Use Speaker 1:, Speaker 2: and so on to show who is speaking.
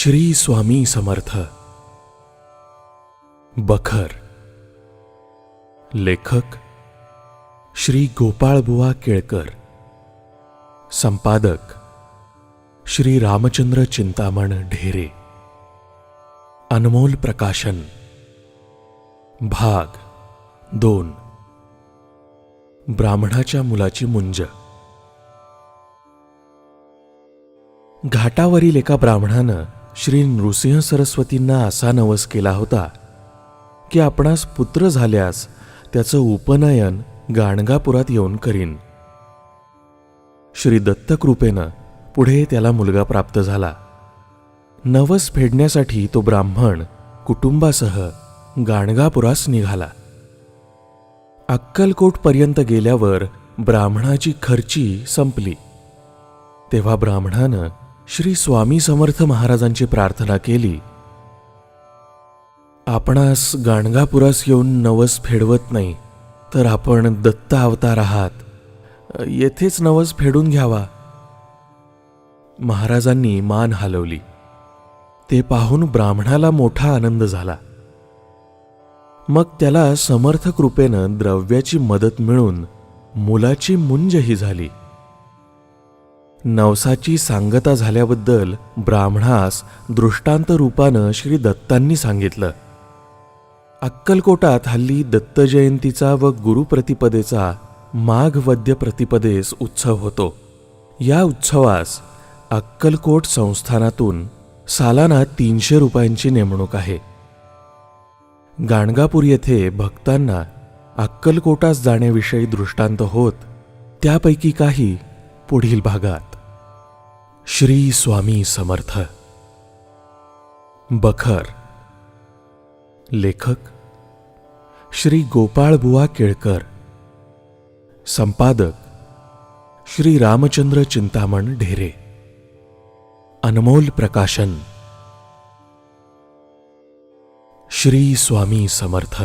Speaker 1: श्री स्वामी समर्थ. बखर. लेखक श्री गोपाळबुवा केळकर. संपादक श्री रामचंद्र चिंतामण ढेरे. अनमोल प्रकाशन. भाग 2. ब्राह्मणाच्या मुलाची मुंज. घाटावरील एका ब्राह्मणानं श्री नृसिंह सरस्वतींना असा नवस केला होता की आपणास पुत्र झाल्यास त्याचं उपनयन गाणगापुरात येऊन करीन. श्री दत्तकृपेनं पुढे त्याला मुलगा प्राप्त झाला. नवस फेडण्यासाठी तो ब्राह्मण कुटुंबासह गाणगापुरास निघाला. अक्कलकोटपर्यंत गेल्यावर ब्राह्मणाची खर्ची संपली. तेव्हा ब्राह्मणानं श्री स्वामी समर्थ महाराजांची प्रार्थना केली. आपणास गाणगापुरास येऊन नवस फेडवत नाही तर आपण दत्त अवतार आहात, येथेच नवस फेडून घ्यावा. महाराजांनी मान हलवली. ते पाहून ब्राह्मणाला मोठा आनंद झाला. मग त्याला समर्थ कृपेनं द्रव्याची मदत मिळून मुलाची मुंजही झाली. नवसाची सांगता झाल्याबद्दल ब्राह्मणास दृष्टांत रूपानं श्री दत्तांनी सांगितलं. अक्कलकोटात हल्ली दत्त जयंतीचा व गुरुप्रतिपदेचा माघ वद्य प्रतिपदेस उत्सव होतो. या उत्सवास अक्कलकोट संस्थानातून सालाना 300 रुपयांची नेमणूक आहे. गाणगापूर येथे भक्तांना अक्कलकोटास जाण्याविषयी दृष्टांत होत. त्यापैकी काही पुढील भागात. श्री स्वामी समर्थ. बखर. लेखक श्री गोपाळबुवा केळकर. संपादक श्री रामचंद्र चिंतामण ढेरे. अनमोल प्रकाशन. श्री स्वामी समर्थ.